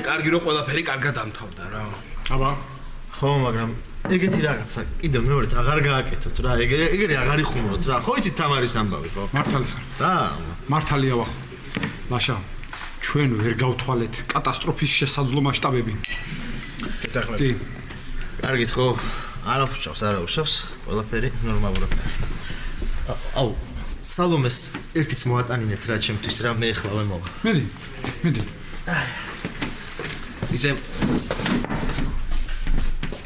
კარგი რომ ყველაფერი კარგად დამთავრდა რა. აბა ხო, მაგრამ ეგეთი რაღაცა კიდევ მეორედ აღარ გააკეთოთ რა. ეგრე აღარ იხუმროთ რა. ხო იცით თამარის ამბავი ხო? მართალი ხარ. რა? მართალია ვახო. ლაშა, ჩვენ ვერ გავთვალეთ კატასტროფის შესაძლო მასშტაბები. შეთანხმებით. კი. კარგით ხო? არა უშავს, ყველაფერი ნორმალურად. აუ, სალომეს ერთიც მოატანინეთ რა ჩემთვის რა, მე ახლა ვემოვა. მიდი. იცი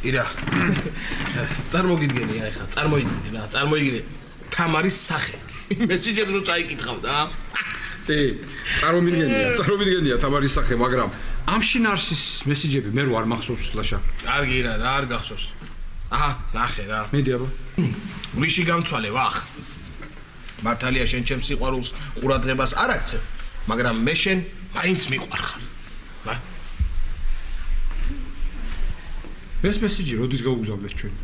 ირა წარმოგიდგენი ახლა წარმოიდგინე თამარის სახე მესიჯებს რო წაიკითხავ და კი წარმომიდგენია თამარის სახე მაგრამ ამ შინარსის მესიჯები მე რო არ მახსოვს ლაშა კარგი ირა რა არ გახსოვს აჰა ნახე რა მიდი აბა ვიში გამცვალე ვახ მართალია შენ ჩემს სიყვარულს ყურადღებას არ აქცევ მაგრამ მე შენ მაინც მიყვარხარ რა ეს მესიჯი როდის გაუგზავნეთ ჩვენ?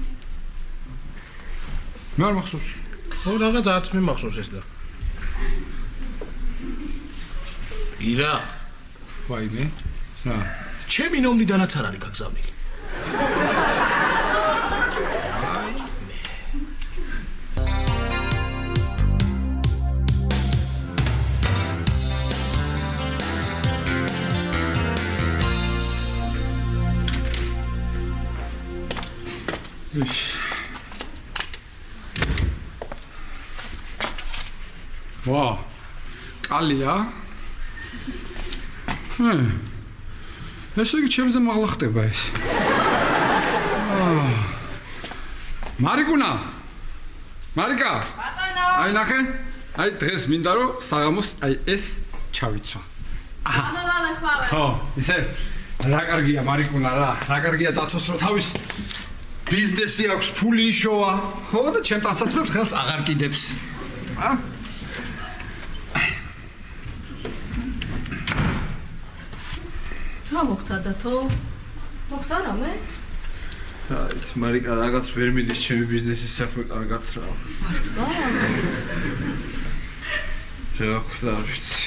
მე არ მახსოვს. ხო რაღაც არც მე მახსოვს ეს და. ირა, ვაიმე. რა? ჩემი ნომლიდანაც არ არის გაგზავნილი. ვა, კალია. ესე იგი ჩემზე მაღლა ხდება ეს. მარიკუნა. მარიკა. ბატონო. აი ნახე. აი დღეს მინდა რომ საღამოს აი ეს ჩავიცვა. ბატონო, ხვალე. ხო, ისე რა კარგია მარიკუნა რა. რა კარგია დათოს რომ თავის ბიზნესი აქვს, ფული იშოვა. ხო და ჩემ ტანსაცმელს ხელს აღარ კიდებს. რა მოხდა დათო? მოხდა რამე? აიც მარიკა რაღაც ვერ მიდის ჩემი ბიზნესის საქმე კარგად რა. მართლა? რა ხდა ვიცი.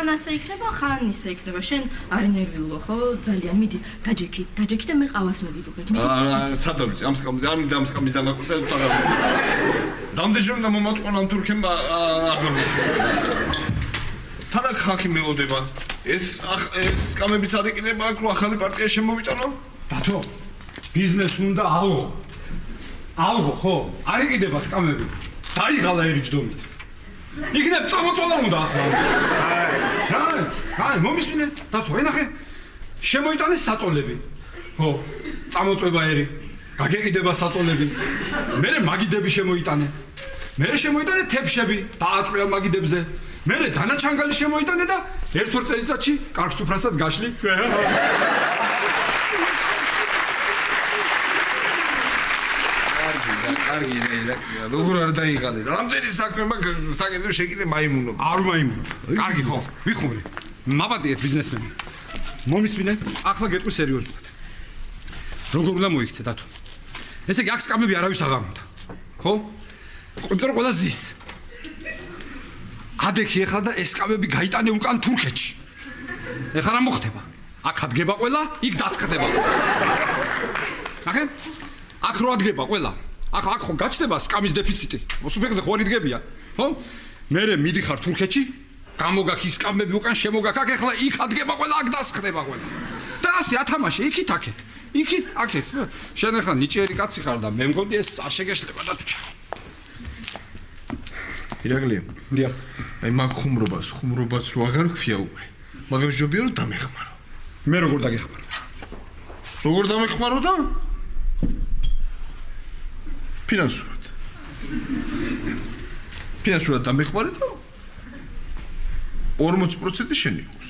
ხან ასე იქნება, ხან ისე იქნება. შენ არი ნერვიულო ხო? ძალიან მიდი, დაჯექი და მე ყავას მოგიდუღებ. არა, სადავით, ამ სკამზე, არ მინდა ამ სკამის დანაყოფსა და აღარ. რამდენი უნდა მომატყონ ამ თურქებმა აღარ. თანაც ხალხი მელოდება. ეს სკამებიც არ იყიდება, აქ რო ახალი პარტია შემოვიტანო? დათო, ბიზნეს უნდა ალღო. ალღო, ხო? არ იყიდება სკამები. დაიღალა ერიჯდომით. იქნებ წამოწოლა უნდა ახლა. აი, მომისმინე, დათო, ენახე. შემოიტანეს საწოლები. ხო, წამოწვება ერი. გაგეყიდება საწოლები. მერე მაგიდები შემოიტანე. მერე შემოიტანე თეფშები, დააწვია მაგიდებზე. მერე დანაჩანგალი შემოიტანე და ერთ-ორ წელიწადში კარგ სუფრასაც გაშლი. კარგი რა, როგორ არ დაიღალე. რამდენი საქმეა საკეთებ შეკიდე მაიმუნო. არ მაიმუნო. კარგი ხო, ვიხუმრე. მაბადიეთ ბიზნესმენი. მომისმინე, ახლა გეტყვი სერიოზულად. როგორ უნდა მოიქცე დათო? ესე იგი აქ სკამები არავის აღარ უნდა. ხო? იმიტომ რომ ყველა ზის. ადექი ეხლა და ეს სკამები გაიტანე უკან თურქეთში. ეხლა რა მოხდება? აქ ადგება ყველა, იქ დასხდება. ნახე? აქ რო ადგება ყველა. აქ ხო გაჩნდება სკამის დეფიციტი. მოსუფექზე ხო არ იდგებიან, ხო? მერე მიდიხარ თურქეთში, გამოგაქ ის სკამები უკან შემოგაქ აქ ეხლა იქ ადგება ყველა, აქ დასხდება ყველა. და ასე ათამაშე იქით აქეთ. იქით აქეთ. შენ ეხლა ნიჭიერი კაცი ხარ და მე მგონი ეს არ შეგეშლება და თუ. ირაკლი, დიახ. აი მაგ ხუმრობას რო აღარ ქვია უკვე. მაგრამ ჯობია რომ დამეხმარო. მე როგორ დაგეხმარო? როგორ დამეხმარო და? ფინანსურად დამეხმარე და 40% შენ იყოს.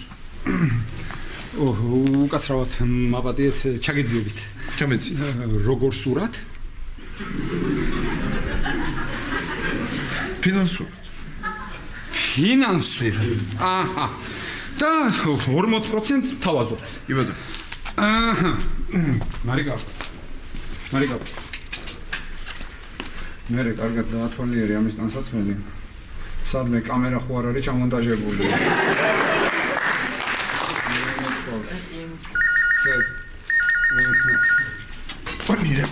უკაცრავად მაპატიეთ ჩაგეძიებით. ჩამეძი. როგორ სურათ? ფინანსურად. აჰა. და 40% თავაზობ. იბადო. აჰა. მარიკა. მერე კარგად დაათვალიერე ამის ტანსაცმელი. სადმე კამერა ხო არ არის ჩამონტაჟებული. მირე.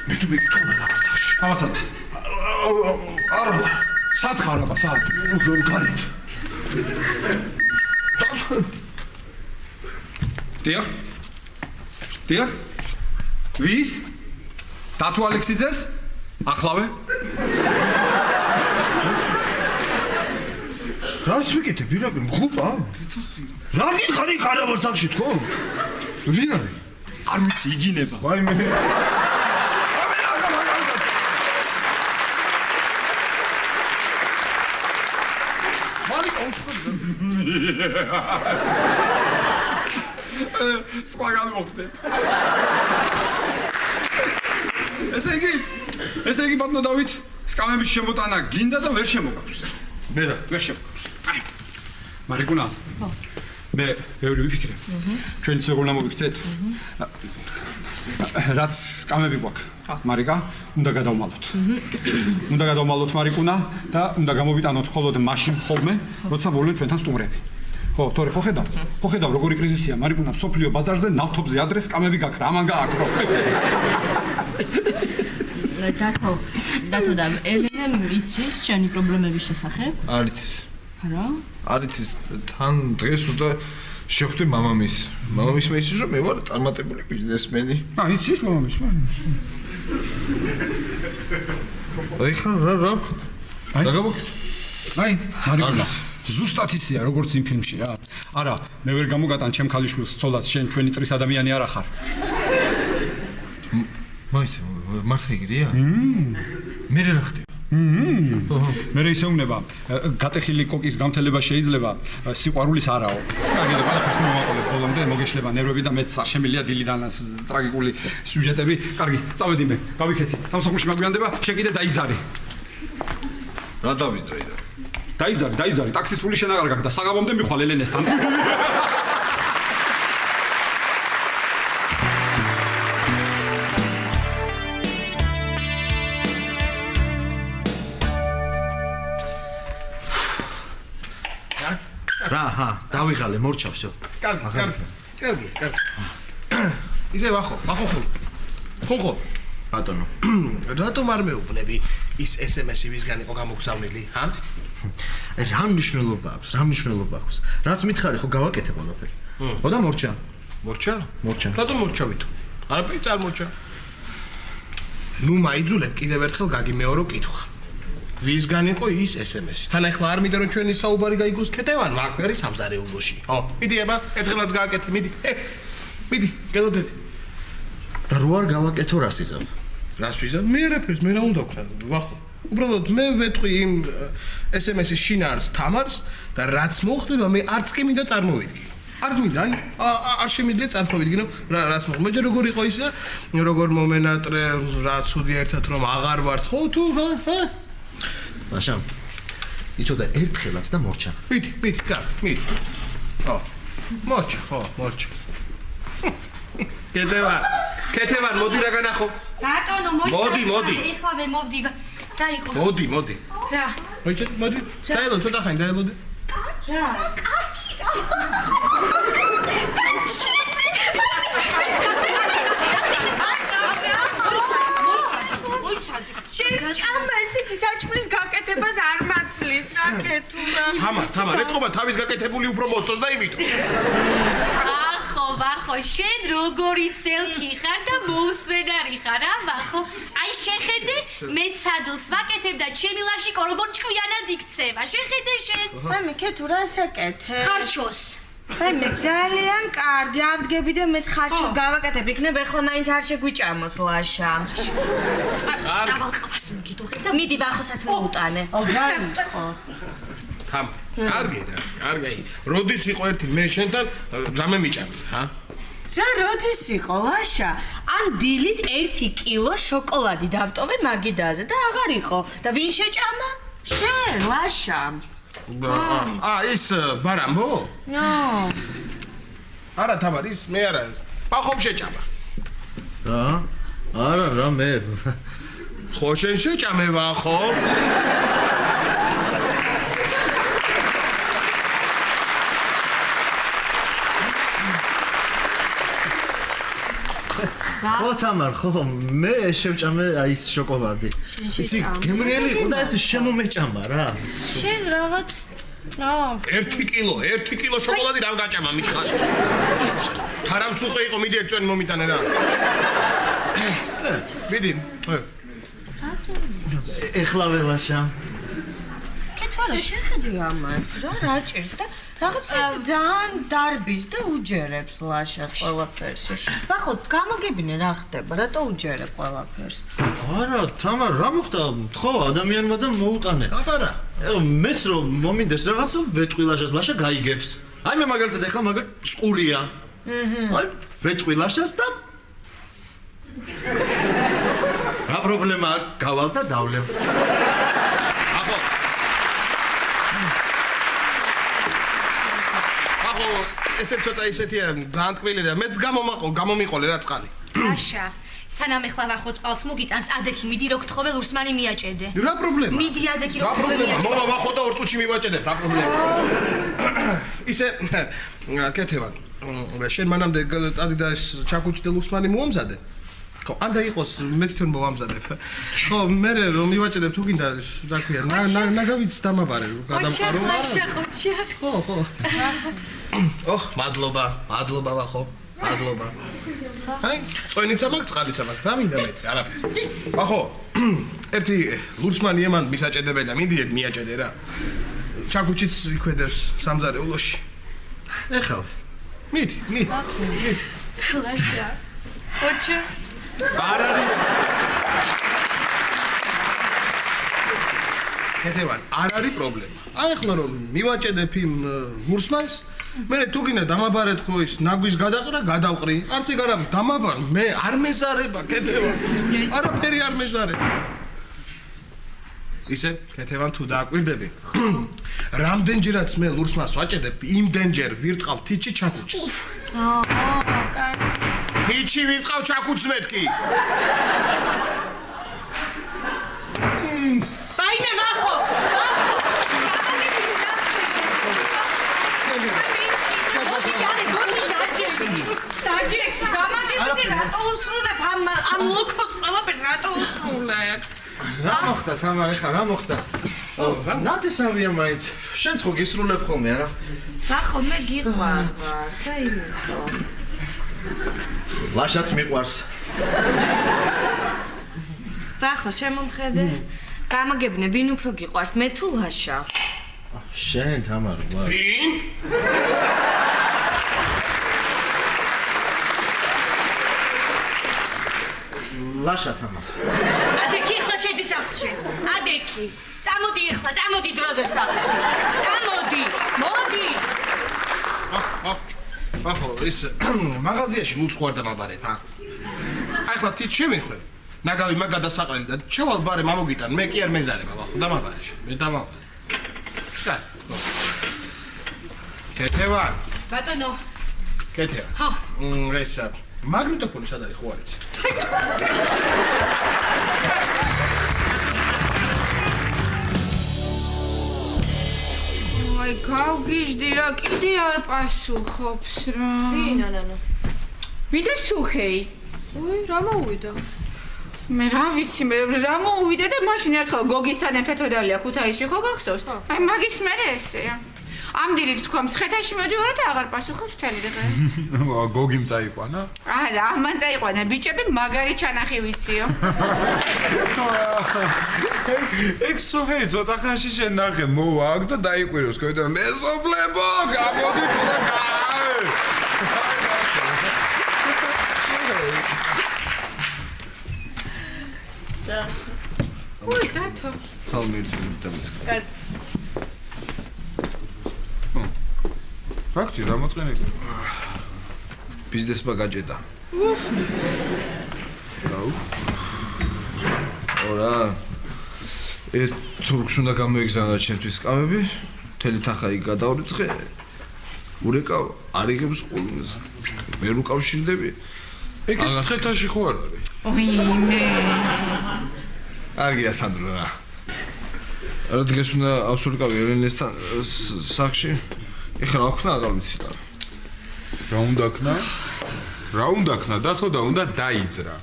მე თუ მეკითხო რაღაცაში. ავასად. არა. სად ხარ აბა, სად? გარეთ. დიახ. ვის? დათო ალექსიძეს? ახლავე? რას ვიკეთებ, ირაკლი, მღუპა? რა გითხარი ხარ სახში თქო? ვინ არის? არ ვიცი, იგინება. ვაიმე. მარიკა უცხო. სხვაგან მოხდე. ესე იგი ბატონო დავით, სკამების შემოტანა გინდა და ვერ შემოგაქვს. მე რა? ვერ შემოგაქვს. აი. მარიკუნა. ხო. მე ბევრი ვიფიქრე. ჩვენც როგორ მოვიქცეთ? რაც სკამები გვაქვს. მარიკა, უნდა გადავმალოთ. უნდა გადავმალოთ მარიკუნა და უნდა გამოვიტანოთ მხოლოდ მაშინ ხოლმე, როცა მოვლენ ჩვენთან სტუმრები. ხო, თორე ხო ხედავ როგორი კრიზისია მარიკუნა სოფლიო ბაზარზე ნავთობზე ადრე სკამები გაქრა, ამან გააკრო. დათო და ელენე იცის შენი პრობლემების შესახებ? არც. რა? არც თან დღეს უნდა შეხვდე მამამის. მამამის მე იცის რომ მე ვარ წარმატებული ბიზნესმენი. იცის მამამის? აი ხა რა? აი გამოგ აი მარიკუნა ზუსტად ისეა როგორც იმ ფილმში რა. არა, მე ვერ გამოგატან ჩემ ქალიშვილს ცოლად, შენ ჩვენი წრის ადამიანი არა ხარ. მაინც მართლა იგრია? მე რა ხდება? მე ისე უნება გატეხილი კოკის გამთელება შეიძლება, სიყვარულის არაო. კარგი, ყველაფერს მომაყოლებ ბოლომდე, მოგეშლება ნერვები და მეც არ შემილია დილიდან ტრაგიკული სიუჟეტები. კარგი, წავედი მე, გავიქეცი. სამსახურში მაგვიანდება, შენ კიდე დაიძარე. რა დავიძრე? დაიძარე, ტაქსის ფული შენ აღარ გაქვს და საღამომდე მიხვალ ელენესთან. რა, დავიღალე, მორჩავსო. კარგი. ისე ვახო. ხო. ბატონო. რატომ არ მეუბნები ის SMS-ი ვისგან იყო გამოგზავნილი, ჰა? რა მნიშვნელობა აქვს? რაც მითხარი ხო გავაკეთე ყველაფერი. ხო და მორჩა. მორჩა. რატომ მორჩავით? არაფერი წარმორჩა. ნუ მაიძულებ კიდევ ერთხელ გაგიმეორო კითხვა. ვისგან იყო ის SMS-ი? თან ახლა არ მინდა რომ ჩვენი საუბარი გაიგოს ქეთევან მაკვერი სამზარეულოში. ხო, მიდი აბა, ერთხელაც გააკეთე, მიდი. მიდი, გელოდეთ. და რო არ გავაკეთო რას იზამ? რას ვიზამ? მე არაფერს, მე რა უნდა ვქნა? ვახო. უბრალოდ მე ვეთყვი იმ SMS-ის შინაარს თამარს და რაც მოხდება, მე არც კი მინდა წარმოვიდგინო. არ მინდა, არ შემიძლია წარმოვიდგინო, რაც მოხდება. მე როგორ იყო ის და როგორ მომენატრე, რა ცუდი ერთად რომ აღარ ვართ, ხო თუ, ჰა? მაშამ. იცოდა ერთხელაც და მორჩა. მიდი, მიდი. ხო. მორჩა. კეთევან, მოდი რა განახო. ბატონო, მოდი. ეხლავე მოვდი. რა იყო? მოდი. რა? მოდი. დაელოდე, ცოტა ხანი დაელოდე. რა? კეთურა. თამარ, ეთქობა თავის გაკეთებული უფრო მოსწოს და იმით. ვახო, შენ როგორი წელკი ხარ და მოუსვენარი ხარ, ვახო. აი შეხედე, მე ცადლს ვაკეთებ და ჩემი ლაშიკო როგორ ჭკვიანად იქცევა. შეხედე შენ. მამი, კეთურას აკეთე. ხარჩოს. მამი, ძალიან კარგი, ავდგები და მეც ხარჩოს გავაკეთებ, იქნებ ეხლა მაინც არ შეგვიჭამოს ლაშა. წავალყავს მიგიდუხე და მიდი ვახოსაც მოუტანე. გაიხო. თამ. კარგი რა, კარგი. როდის იყო ერთი მე შენთან რამე მიჭამდი, ჰა? რა როდის იყო ლაშა? ან დილით 1 კილო შოკოლადი დავტოვე მაგიდაზე და აღარ იყო. და ვინ შეჭამა? შენ, ლაშა. ის ბარამბო? ნო. არა თამარ, ის მე არა. ხომ შეჭამა. რა? არა, რა მე. ხო შენ შეჭამევა ხო? ხო თამარ, ხო, მე შევჭამე აი ეს შოკოლადი. იცი, გემრიელი იყო და ეს შემომეჭამა რა. შენ რაღაც ნო 1 კილო შოკოლადი რამ გაჭამა მითხარ? თარამსუხე იყო, მიდი ერთწვენი მომიტანე რა. მიდი. ეხლა ველაშა. კეთურა შეხედე ამას, რა რაჭერს და რაღაც ეს ძალიან დარბის და უჯერებს ლაშას ყველაფერში. ვახო, გამოგებინე რა ხდება, რატო უჯერებ ყველაფერს? არა, თამარ, რა მოხდა? ხო, ადამიანმა და მოუტანე. აბარა. მეც რომ მომინდეს რაღაცა ვეტყვი ლაშას, ლაშა გაიგებს. აი მე მაგალითად ეხლა მაგალ წყურია. აი ვეტყვი ლაშას და რა პრობლემაა? გავალ და დავლევ. ესე ცოტა ისეთია ძალიან ტკბილი და მეც გამომიყოლე რა წყალი. აშა, სანამ ეხლა ვახო წყალს მოგიტანს, ადექი მიდი რო გთხოვე ლურსმანი მიაჭედე. რა პრობლემა? მიდი ადექი რო რა გთხოვე პრობლემა? მიაჭედე. მოვა ვახო და 2 წუთში მივაჭედებ, რა პრობლემა? ისე კეთევან, შენ მანამდე წადი და ეს ჩაკუჩი და ლურსმანი მოამზადე. ხო, ანდა იყოს მე თვითონ მოვამზადებ. ხო, მე რომ მივაჭედებ თუ გინდა რა ქვია, ნაგავიც დამაბარე, გადამყარო. ხო. ოხ, მადლობა ვახო, მადლობა. აი, წვენიცა მაქვს, წყალიცა მაქვს, რა მინდა მეტი, არაფერი. ვახო, ერთი ლურსმანი ემან მისაჭედებელა, მინდიეთ მიაჭედე რა. ჩაკუჩიც იქვედებს სამზარეულოში. ეხავ. მიდი. ლაშა. ოჩა. არ არის. კეთევან, არ არის პრობლემა. აი ახლა რომ მივაჭედებ იმ ლურსმანს, მე თუ გინდა დამაბარეთ ხო ის ნაგვის გადაყრა, გადავყრი. არც ეგ არა, დამაბარ, მე არ მეზარება, კეთევან. არაფერი არ მეზარება. ისე, კეთევან თუ დააკვირდები. რამდენჯერაც მე ლურსმანს ვაჭედებ, იმდენჯერ ვირტყავ თიჩი ჩაკუჩს. კარგი. თიჩი ვირტყავ ჩაკუჩს მეთქი. ვაიმე ვახო. დაჯექი, გამაგებინე რატო უსრულებ ამ ლოქოს ყველაფერს რატო უსრულებ? რა მოხდა თამარ, ეხლა რა მოხდა? ნათესავია მაინც. შენც ხო გისრულებ ხოლმე, არა? ვახო, მე გიყვარ, და იმიტომ. ლაშაც მიყვარს. ვახო, შემომხედე. გამაგებინე, ვინ უფრო გიყვარს, მე თუ ლაშა? შენ თამარ, ვარ. ვინ? ლაშა თამარ. ადექი ახლა შედი სახლში. ადექი. წამოდი დროზე სახლში. წამოდი. მოდი. ახო, ის მაღაზიაში ლუცხვ არ დამაბარებ, ჰა? აი ხლა თით შემიხვევ. ნაგავი მაგ გადასაყრელი და ჩავალ ბარე მამოგიტან, მე კი არ მეზარება, ახო, დამაბარე შენ, მე დამაბარე. ხა. კეთევან. ბატონო, კეთევან. ხო. ეს მაგნიტოფონი სად არის, ხო არ იცი? აი, გავგიჟდი რა, კიდე არ პასუხობს რა. ვინ ანანო? ვიდა სუხეი? უი, რა მოვიდა? მე რა ვიცი, მე რა მოუვიდა და მაშინ ერთხელ გოგისთან ერთად ვედალია ქუთაისში ხო გახსოვს? აი მაგის მე ესეა. ამ დილით თქვა მცხეთაში მოდივარ და აღარ პასუხობს მთელი დღე. გოგიმ წაიყვანა? არა, ამან წაიყვანა ბიჭები მაგარი ჩანახი ვიციო. ეგ სოხე ცოტა ხანში შენახე მოვა აქ და დაიყვიროს ქოიდა მეზობლებო გამოდით და გაი. ой, დათო. ხალმი ერთი დამის. ფაქტი რა მოწყენე? ბიზნესმა გაჭედა. რაუ? ორა. თურქს უნდა გამოიგზავნა ჩემთვის სკამები. მთელი თანხა იქ გადავრიცხე. ურეკავ არ იღებს ყოლუნს. ვერ უკავშირდები. ეგ ცხეთაში ხო არ არის? ой, მე. არგია სანდრო რა. რა დღეს უნდა ავსულიყავი ელენესთან სახში. ეხლა რა ვქნა აღარ ვიცი რა. რა უნდა ქნა? რა უნდა ქნა? დათო და უნდა დაიძრა.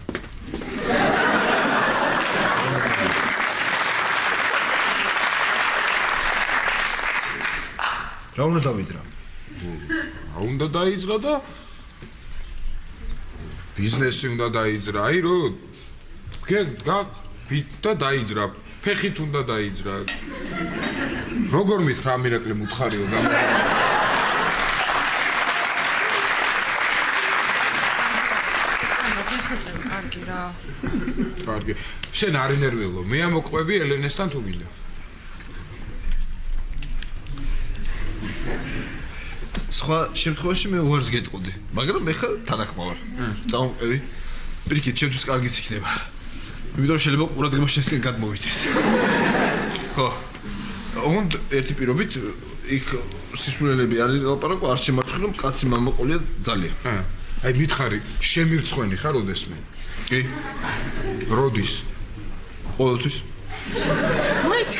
რა უნდა დავიძრა? რა უნდა დაიძრა და ბიზნესი უნდა დაიძრა. აი რო და დაიძრა. ფეხით უნდა დაიძრა. როგორ მითხრა ამირეკლი მუთხარიო გამო კარგი. შენ არ ინერვიულო. მე ამოყვები ელენესთან თუ გინდა. სხვა შემთხვევაში მე უარს გეტყოდი, მაგრამ მე ხარ თანახმა ვარ. წავყვევი. პირიქით, ჩემთვის კარგიც იქნება. იმიტომ შეიძლება ყურადღება შესკენ გადმოვიდეს. ხო. ოღონდ ერთი პირობით იქ სისულელები არის ლაპარაკო არ შემარცხნო კაცი მამაყოლია ძალიან. აი მითხარი, შემირცხვენი ხარ ოდესმე? კი. როდის? ყოველთვის.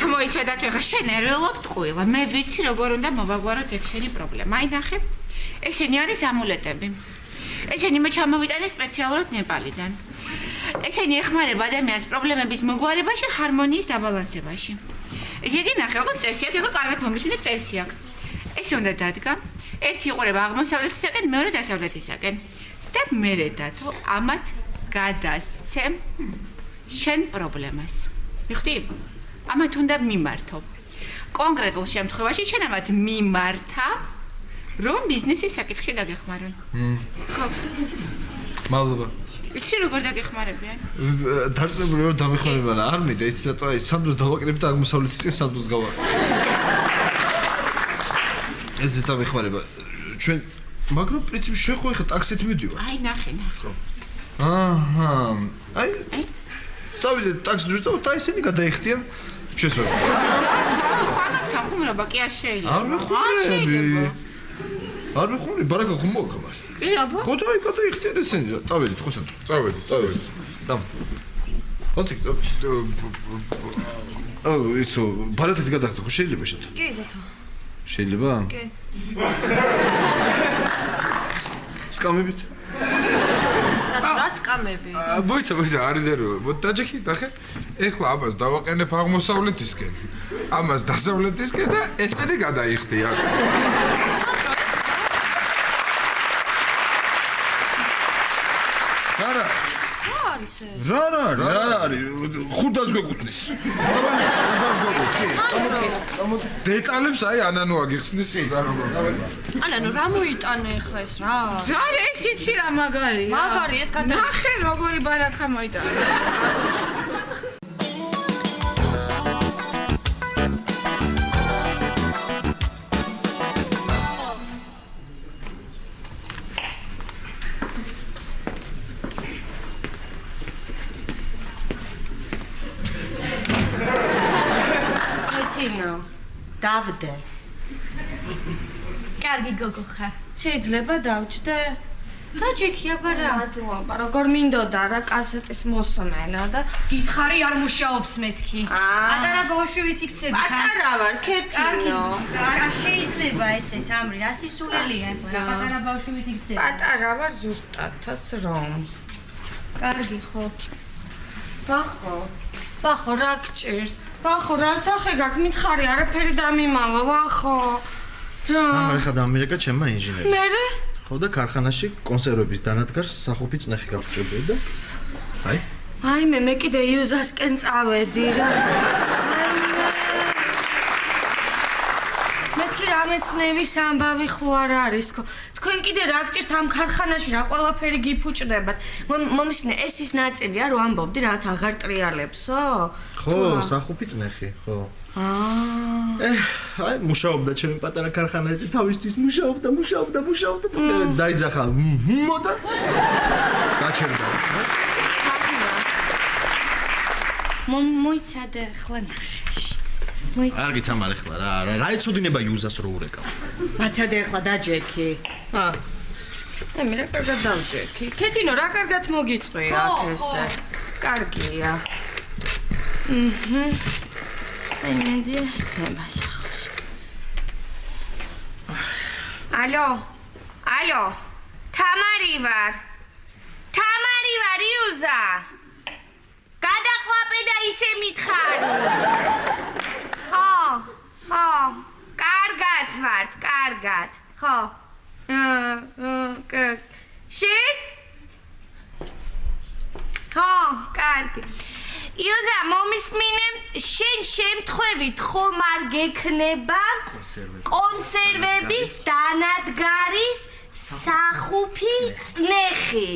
მოიცა და ხა შენ ერველობ ტყუილა. მე ვიცი როგორ უნდა მოვაგვაროთ ეგ შენი პრობლემა. აი ნახე. ესენი არის ამულეტები. ესენი მე ჩამოვიტანე სპეციალურად ნეპალიდან. ესენი ეხმარება ადამიანს პრობლემების მოგვარებაში, ჰარმონიის დაბალანსებაში. ესე იგი ნახე, ოღონდ წესი აქვს, ხო კარგად მომისმინე წესი აქვს. ესე უნდა დადგა. ერთი იყურება აღმოსავლეთისაკენ, მეორე დასავლეთისაკენ. და მერე დათო ამათ გადასცემ შენ პრობლემას. მიხდი? ამათ უნდა მიმართო. კონკრეტულ შემთხვევაში შენ ამათ მიმართა, რომ ბიზნესის საკითხში დაგეხმარონ. ხო. მადლობა. იცი როგორ დაგეხმარებიან? დარწმუნებული ვარ დამეხმარება რა. არ მინდა იცი რატო აი სამდროს დავაკრებ და აღმოსავლეთისკენ სამდროს გავა. ესე დამეხმარება. ჩვენ მაგრამ პრინციპი შენ ხო ეხა ტაქსით მიდივარ. აი ნახე. აჰა. აი დავიდე ტაქსი ჯუჭო და ისინი გადაიხდიან ჩვენს რა. ხო ამას სახუმრობა კი არ შეიძლება. არ მეხმარები. არ მეხმარი, ბარაკა ხომ მოგამას. კი აბა. ხო და აი გადაიხდიან ესენი. წავედით ხო სანდრო. წავედით. დამ. ხოთი. აუ, იცო, ბარათით გადახდა ხო შეიძლება შეთა? კი დათო. შეიძლება? კი. სკამებით? რა სკამები? მოიცა არ ინერვიულო. დაჯექი დახე. ეხლა ამას დავაყენებ აღმოსავლეთისკენ. ამას დასავლეთისკენ და ესენი გადაიხდიან. არა. რა არის? ხუდას გვეკუთვნის. დეტალებს აი ანანო აგიხსნის რა როგორ გავება. ანანო რა მოიტანე ხა ეს რა? რა ეს იცი რა მაგარია? მაგარი ეს გადა. ნახე როგორი ბარაკა მოიტანა. დავდე. კარგი გოგო ხარ. შეიძლება დავჭდე? დაჯექი აბარა. მადლობა. როგორ მინდოდა რა კასეტის მოსმენა და გითხარი არ მუშაობს მეთქი. პატარა ბავშვით იქცები. პატარა ვარ, ქეთინო. არა შეიძლება ესეთ ამრი, რა სისულელია რა პატარა ბავშვით იქცები. პატარა ვარ ზუსტადაც რომ. კარგი ხო. ვახო, რა გჭირს? ვახო, რა სახე გაქვს? მითხარი, არაფერი დამიმალა, ვახო. რა? ამერხა დამირეკა ჩემმა ინჟინერმა. მერე? ხო და ქარხანაში კონსერვების დანადგარს სახופי წნეხი გავჭებია და აი მე კიდე იუზასკენ წავედი რა. მეთქი რამე წნევის ამბავი ხო არ არის თქო. თქვენ კიდე რა გჭირთ ამ ქარხანაში რა ყველაფერი გიფუჭდებათ. მომისმენე ეს ის ნაწილია რომ ამბობდი რაც აღარ ტრიალებსო? ხო, სახופי წნეხი, ხო. აი მუშაობდა ჩემი პატარა ქარხანაზე თავისთვის მუშაობდა და დაიძახა მოდა გაჩერდა. მოიცადე ახლა ნახეში. კარგი თამარ ახლა რა ეცოდინება იუზას რო ურეკავ. მაცადე ახლა დაჯექი. მე რა კარგად დავჯექი. ქეთინო რა კარგად მოგიწვია აქ ესე. კარგია. აი მენდი ხება სახლში. ალო. თამარი ვარ იუზა. გადაყლაპე და ისე მითხარი. ხო. კარგად ვართ, კარგად. ხო. შენ? ხო, კარგი. იუზა, მომისმინე, შენ შემთხვევით ხომ არ გექნება კონსერვების დანადგარის სახופי წნეხი.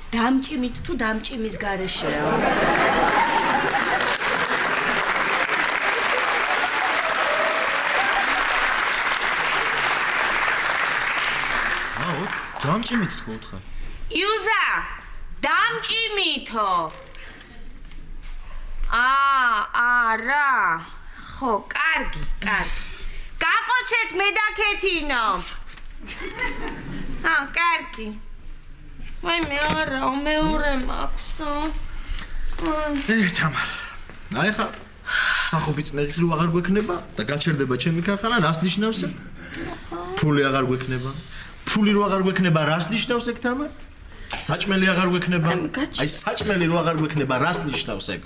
დამჭიმით თუ დამჭიმის გარეშეა? დამჭიმით თქო უთხრა. იუზა, დამჭიმითო. არა. ხო, კარგი. გაკოცეთ მე და ქეთინო. კარგი. ვაი მე არა, მეორე მაქვსო. თამარ. აი ხა სახופי წნეხი რო აღარ გვექნება და გაჩერდება ჩემი ქარხანა, რას ნიშნავს ეგ? ფული აღარ გვექნება. ფული რო აღარ გვექნება, რას ნიშნავს ეგ თამარ? საჭმელი აღარ გვექნება. აი საჭმელი რო აღარ გვექნება, რას ნიშნავს ეგ?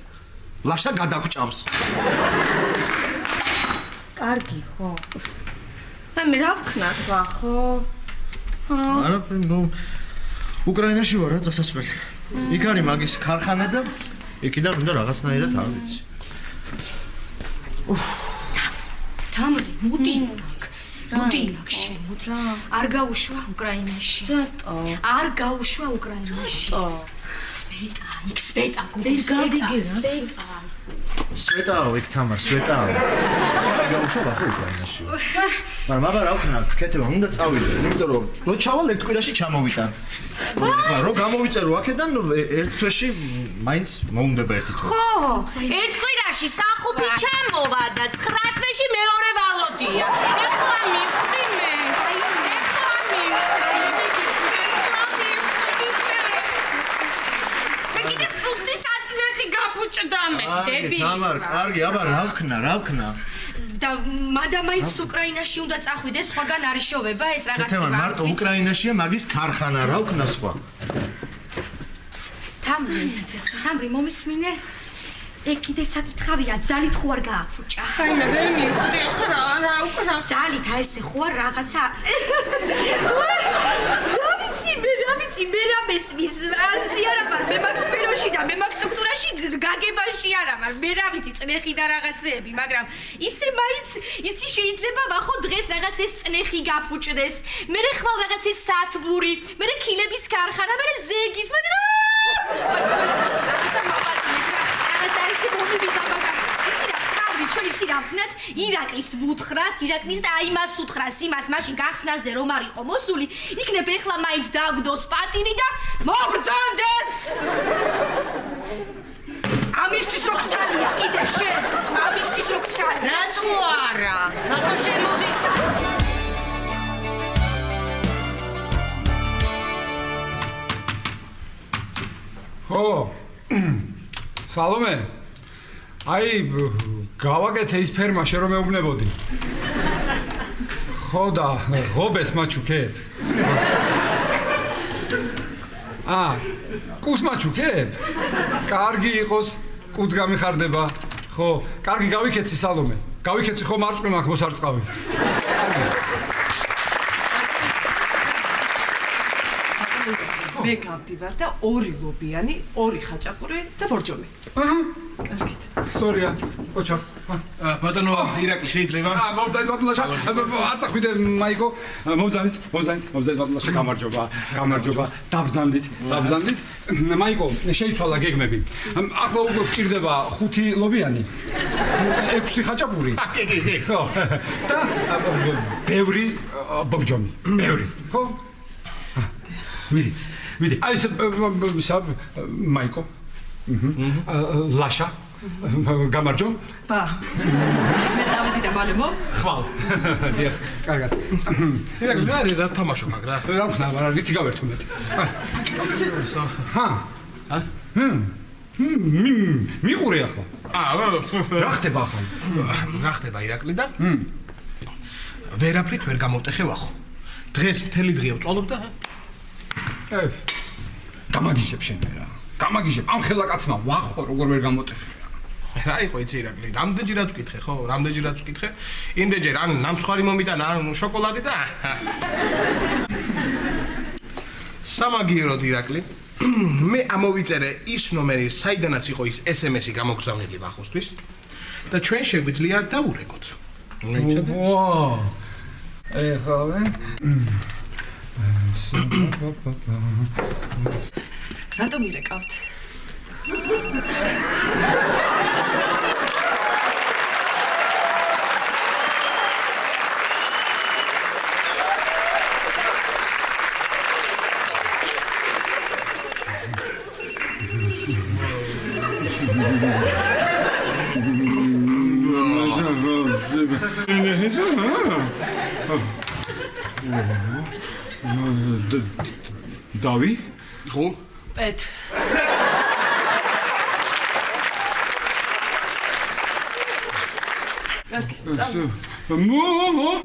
ლაშა გადაგჭამს. კარგი ხო. მე რა ვქნათ ვახო? არაფერი, უკრაინაში ვარ რა წასასვლელი. იქ არის მაგის ქარხანა და იქიდან უნდა რაღაცნაირად არ ვიცი. თამარი, მოდი შენ, მოდი. არ გაუშვა უკრაინაში. რატო? არ გაუშვა უკრაინაში. სვეტა, სვეტაო, იქ თამარ, სვეტაო. გაუშვა ხო უკრაინაში. მაგრამ აბა რა ვქნა, ქეთება, უნდა წავიდე, იმიტომ რომ რო ჩავალ ერთ კვირაში ჩამოვიტან. ეხლა რო გამოვიწერო აქედან ერთ თვეში მაინც მოუნდება ერთი თვე. ხო, ერთ კვირაში სახופי ჩამოვა და 9 თვეში მეორე ვალოდია. ეხლა მივხვდი მე. მე კიდე წუხდი საწნეხი გაფუჭდა მე, დები. თამარ, კარგი, აბა რა ვქნა. და მადამაიც უკრაინაში უნდა წახვიდეს, სხვაგან არის შოვება ეს რაღაცა. თემარ, მარტო უკრაინაშია მაგის ქარხანა, რა ვქნა სხვა? თამრი, მომისმინე? ეგ კიდე საკითხავია, ძალით ხო არ გააფუჭა? აი მე ვერ მივხვდი ახლა რა უკრა. ძალით აი ესე ხო არ რაღაცა. რა ვიცი, მე რამესმის ასი არა ვარ, მე მაგ სფეროში და მე მაგ სტრუქტურაში გაგებაში არა ვარ. მე რა ვიცი, წნეხი და რაღაცეები, მაგრამ ისე მაინც იცი შეიძლება ვახო დღეს რაღაც ეს წნეხი გაფუჭდეს. მე ხვალ რაღაც ეს სათბური, მე ქილების ქარხანა, მე ზეგის, მაგრამ რაღაცა მოვადი. იცი რა ვქნათ, ირაკლის ვუთხრათ, ირაკლის და აი მას უთხრას იმას, მაშინ გახსნაზე რომ არ იყო მოსული, იქნებ ეხლა მაინც დაგვდოს პატივი და მობრძანდეს! ამისთვის რო გცალია, კიდე შენ, ამისთვის რო გცალია. რატო არა? ახლა შემოდის. ხო. სალომე. აი გავაკეთე ის ფერმა შენ რომ მეუბნებოდი. ხო და ღობეს მაჩუქე. კუს მაჩუქებ? კარგი იყოს, კუც გამიხარდება. ხო, კარგი გავიქეცი სალომე. გავიქეცი ხო მარწყვი მაქვს მოსარწყავი. კარგი. მე გავდივარ და 2 ლობიანი, 2 ხაჭაპური და ბორჯომი. კარგით. სწორია, ოჩა. ბატონო ირაკლი შეიძლება? მოვდაით ბატონლაშა. აწახვიდე მაიკო. მოვძანდით ბატონლაშა, გამარჯობა. დაბრძანდით. მაიკო, შეიცვალა გეგმები. ახლა უკვე გჭირდება 5 ლობიანი. 6 ხაჭაპური. კი. ხო. და ბევრი ბორჯომი. ბევრი. ხო? მიდი. აი ეს მაიკო. ლაშა. გამარჯო. ბა. მე წავედი და მალე მო. ხვალ. დიახ, კარგად. ირაკლი რა თამაშობ მაგრამ? რა ვქნა, მაგრამ რითი გავერთუნეთ? მიყურე ახლა. რა ხდება ახლა? რა ხდება ირაკლი და? ვერაფრით ვერ გამოვტეხევ ახო. დღეს მთელი დღეა ვწვალობ და გამაგიჟებ შენ რა. გამაგიჟებ. ამ ხელა კაცმა ვახო როგორ ვერ გამოტეხე. რა იყო იცი ირაკლი? რამდენჯერაც ვკითხე ხო? რამდენჯერაც ვკითხე? იმდენჯერ ან ნამსხარი მომიტანა, ან შოკოლადი და სამაგიეროდ ირაკლი. მე ამოვიწერე ის ნომერი, საიდანაც იყო ის SMS-ი გამოგზავნილი ვახოსთვის და ჩვენ შეგვიძლია დავურეკოთ. ვაუ. ეხავე. რატომ ირეკავთ? დავი? ხო? პეთ.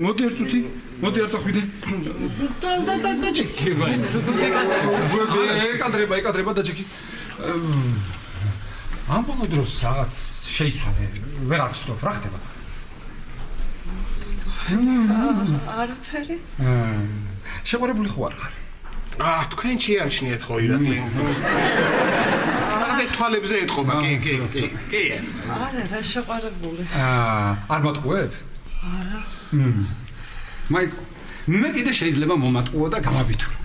მოდი ერთ წუთი, მოდი არ წახვიდე. და ჯექი. ეკადრება და ჯექი. ამ ბოლო დროს რაღაც შეიცვალე, ვერ ახსოვებ რა ხდება. არაფერი. შეყვარებული ხო არ ხარ? თქვენ შეამჩნიეთ ხო ირაკლი? ასე თვალებზე ეთყობა, კი. არა, რა შეყვარებული. არ მოტყუებ? არა. მაიკო, მე კიდე შეიძლება მომატყუო და გამაბითურო.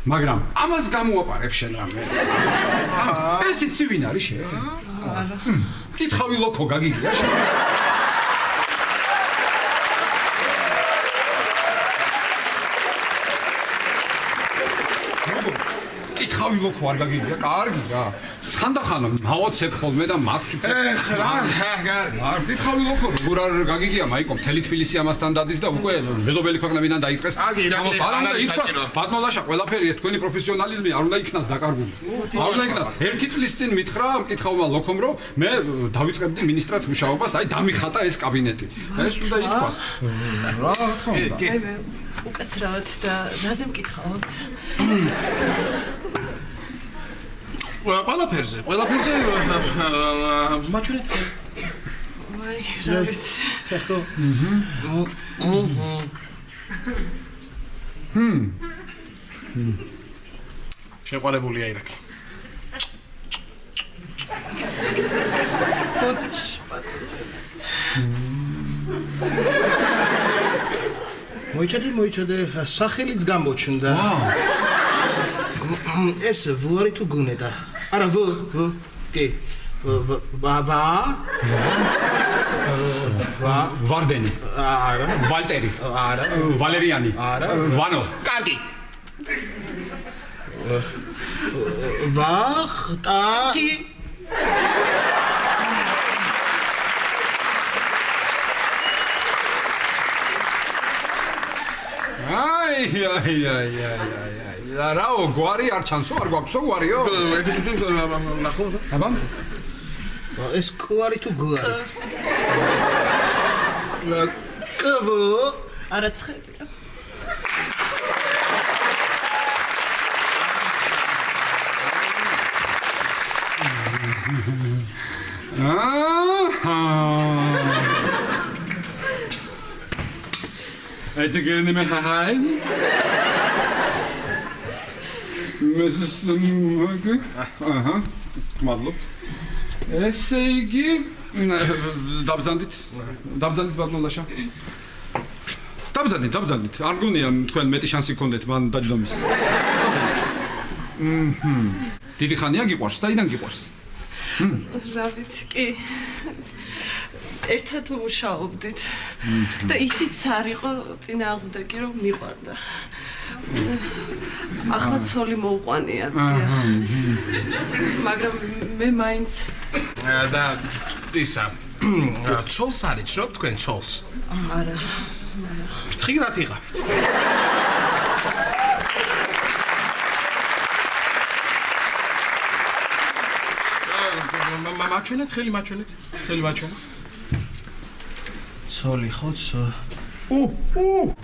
მაგრამ ამას გამოაპარებ შენ რამე. ეს იცი ვინ არის შენ? არა. კითხავი ლოქო გაგიგია შენ? კითხავი ლოქო არ გაგიგია? კარგია. ხანდახან მავოცებ ხოლმე და მაცვიფ. რა, კარგი. კითხავი ლოქო როგორ არ გაგიგია მაიკო? მთელი თბილისი ამასთან დადის და უკვე მეზობელი ქვეყნებიდან დაიწყეს. არ უნდა ითქვას, ბატონლაშა, ყველაფერი ეს თქვენი პროფესიონალიზმი არ უნდა იქნას დაკარგული. არ უნდა იქნას. 1 წლის წინ მითხრა ამ კითხავმა ლოქომ, რომ მე დავიწყებდი მინისტრად მუშაობას, აი დამიხატა ეს კაბინეტი. ეს უნდა ითქვას. რა თქმა უნდა. აი მე უკაცრავად და რაზე მკითხავთ? ყველაფერზე მაჩვენეთ. აი, რა ვიცი. ხო. შეყვარებულია ირაკლი. ბოდიშ. მოიჭადე, სახელიც გამოჩნდა. ეს ვარი თუ გუნედა? არა, კი. ვარდენი. არა. ვალტერი. არა. ვალერიანი. არა. ვანო. კარგი. ვახტა. კი. აი. რაო, გვარი არ ჩანსო, არ გვაქვსო გვარიო? ნახო. აბა? ეს გვარი თუ გვარი? კვ. არაცხელია. It's again in my head. Mrs. Aha. Madlub. ესე იგი დაბზანდით ბაბნოლაშა. დაბზანდით. არ გონია თქვენ მეტი შანსი გქონდეთ მან დაჯდომის. დიდი ხანია გიყვარს, საიდან გიყვარს? რა ვიცი კი. ერთად მუშაობდით და ისიც არ იყო წინააღმდეგი რომ მიყვარდა. ახლა ცოლი მოუყვანია. მაგრამ მე მაინც და ისა ცოლს არის რო თქვენ ცოლს? არა. ფრთხილად იყავით. მაჩვენეთ, ხელი მაჩვენეთ. ცოლი ხო?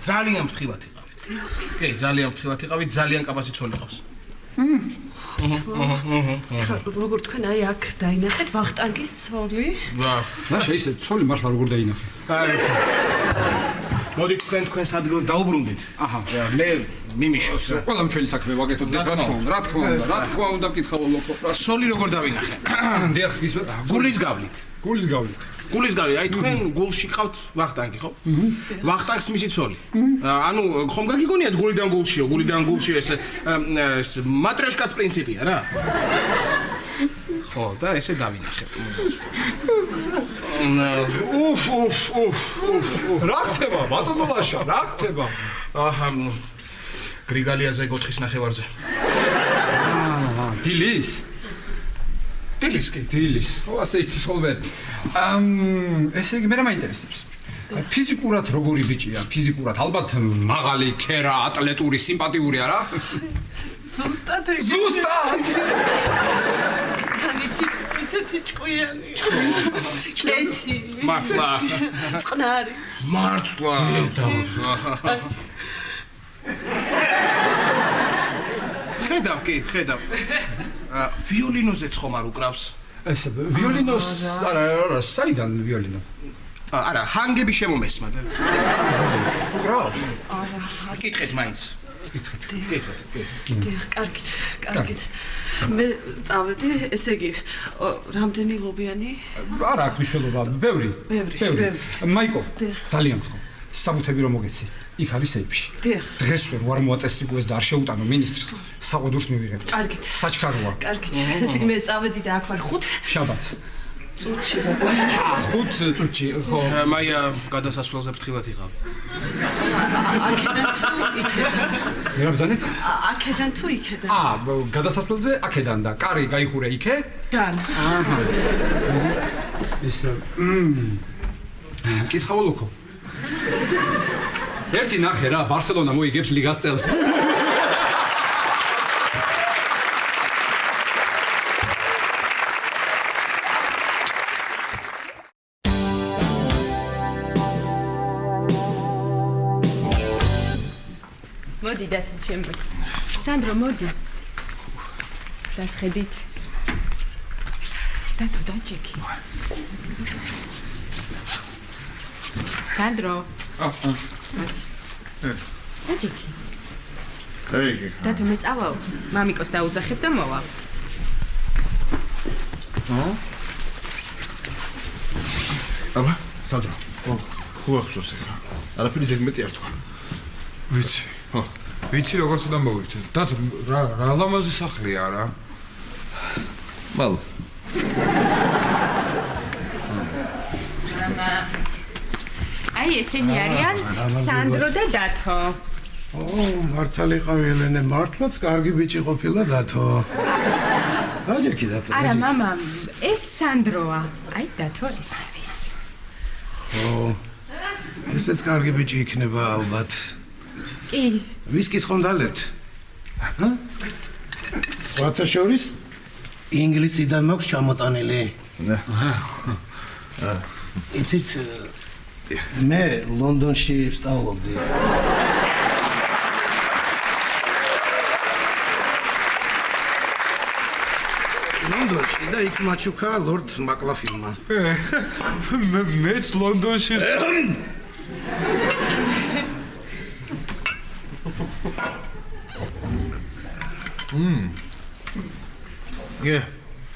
ძალიან ფრთხილად იყავით. კი, ძალიან ფრთხილად იყავით, ძალიან კაბასი ცოლი ყავს. როგორ თქვენ აი აქ დაინახეთ ვახტანგის ცოლი? ნაშა ისე ცოლი მართლა როგორ დაინახე? მოდი თქვენს ადგილს დაუბრუნდით. აჰა, მე მიმიშოს. ყველამ ჩვენი საქმე ვაკეთოთ, რა თქმა უნდა, მკითხავ ლოქო. ცოლი როგორ დავინახე? დიახ, ისმეტ. გულის გავლით. აი თქვენ გულში ყავთ ვახტანგი, ხო? ვახტანგს მისი ცოლი. ანუ ხომ გაგიგონიათ გულიდან გულში ეს მატრიოშკას პრინციპია რა. ხო, და ესე დავინახე. რა ხდება, ბატონო ლაშა, რა ხდება? აჰა, გრიგალიაზე 4-ის ნახევარზე. დილის. ო, ასე იცის ხოლმე. ესე იგი, მე რა მაინტერესებს? ფიზიკურად როგორი ბიჭია? ფიზიკურად ალბათ მაღალი, ქერა, ატლეტური, სიმპათიური არა? ზუსტად. განიცით ისეთი ჭკვიანი. კეთილი. მართლა. წყნარი. მართლა. ხედავ. ვიოლინოზეც ხომ არ უკრავს? ეს ვიოლინოს არა, საიდან ვიოლინო? არა, ჰანგები შემომესმა და. უკრავს? არა. კითხეთ მაინც. დიახ, კარგით. მე წავედი, ესე იგი, რამდენი ლობიანი? არა აქვს მნიშვნელობა, ბევრი. მაიკო, ძალიან ხო. საბუთები რომ მოგეცი. იქ არის ეიფში. დიახ. დღეს ვარ მოაწესრიგოს და არ შეუტანო ministrs. საყოდურს მივიღებ. კარგით. საჩქაროა. კარგით. ესე იგი მე წავედი და აქ ვარ 5 შაბათს. წუთში. 5 წუთში, ხო. მაია გადასასვლელზე ფრთხილად იყავ. აქედან თუ იქედან? რა ბრძანეთ? აქედან თუ იქედან? გადასასვლელზე აქედან და კარი გაიხურე იქე? გან. აჰა. ის კითხავ ლოქო. ერთი ნახე რა, ბარსელონა მოიგებს ლიგას წელს. მოდი დათო შემდგ. სანდრო მოდი. დასხედით. დათო დაჭექი. სანდრო. დაჭექი. დათო მე წავალ. მამიკოს დაუძახებ და მოვალ. აბა, სანდრო. ხო ახსოვს ახლა. არაფერი ზეგმეტი არ თქვა. ვიცი. ხო. ვიცი როგორც უნდა მოვიქცე. დათო რა ლამაზი სახლია რა. მალ. აი ესენი არიან სანდრო და დათო. მართალი ყავი ელენე, მართლაც კარგი ბიჭი ყოფილა დათო. დაჯექი დათო. არა მამა, ეს სანდროა. აი დათო ეს არის. ესეც კარგი ბიჭი იქნება ალბათ. კი. ვისკის ხომ დალებთ? სხვათა შორის ინგლისიდან მაქვს ჩამოტანილი. იცით, მე ლონდონში ვსწავლობდი. და იქ მაჩუქა ლორდ მაკლაფილმა. მეც ლონდონში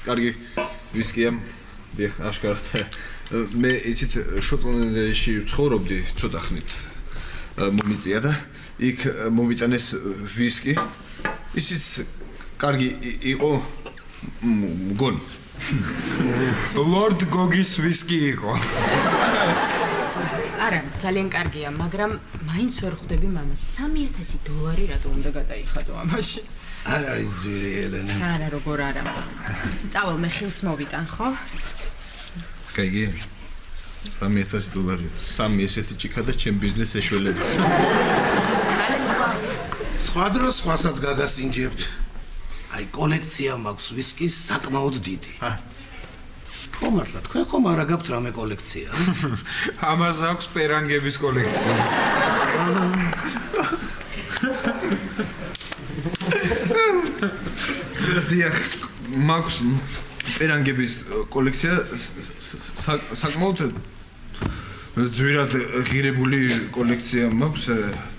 კარგი ვისკია. დიახ, აშკარად. მე იცით შოტლანდიაში ცხოვრობდი ცოტა ხნით. მომიწია და იქ მომიტანეს ვისკი. ისიც კარგი იყო მგონი. ლორდ გოგის ვისკი იყო. არა, ძალიან კარგია, მაგრამ მაინც ვერ ხვდები მამას. $3000 რატო უნდა გადაიხადო ამაში? არ არის ძვირი ელენე. არა, როგორ არა. წავალ მე ხილს მოვიტან, ხო? კაიგე. $3000. 3 ესეთი ჭიქა და ჩემ ბიზნესს ეშველები. სხვა დროს სხვასაც გაგასინჯებთ. აი კოლექცია მაქვს ვისკის საკმაოდ დიდი. ხო მართლა თქვენ ხომ არ აგაქვთ რამე კოლექცია? ამას აქვს პერანგების კოლექცია. დიახ, მაქვს პერანგების კოლექცია საკმაოდ ძვირად ღირებული კოლექცია მაქვს.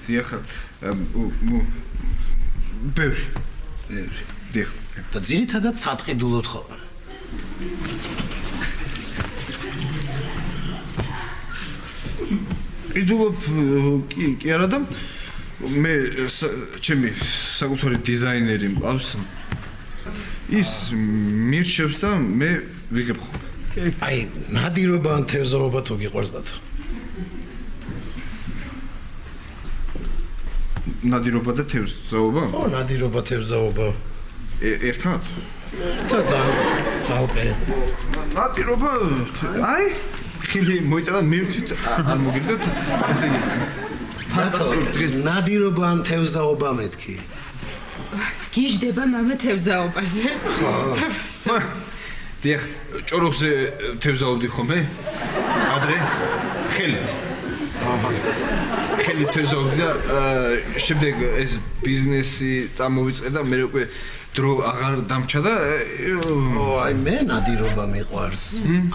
დიახ, ბევრი. დიახ. და ძირითადად სატყიდულობთ ხო? იდულობ კი არა და მე ჩემი საკუთარი დიზაინერი მყავს. ის მირჩევს და მე ვიღებ ხოლმე. აი ნადირობა ან თევზაობა თუ გიყვარს და ნადირობა და თევზაობა? ხო, ნადირობა, თევზაობა. ერთად? და ძალკე. ნადირობა, აი, ხილი მოიწადა მივთვით არ მოგიგდოთ, ესე იგი. ფანტასტიკური დღეს ნადირობა ან თევზაობა მეთქი. გიждდება მამა თევზაობაზე. ხო. დიახ, ჭოროხზე თევზაობდი ხოლმე? ადრე ხელით. ხელით თევზაობდი და შემდეგ ეს ბიზნესი წამოვიწყე და მე უკვე დრო აღარ დამჭა და აი მე ნადირობა მიყვარს.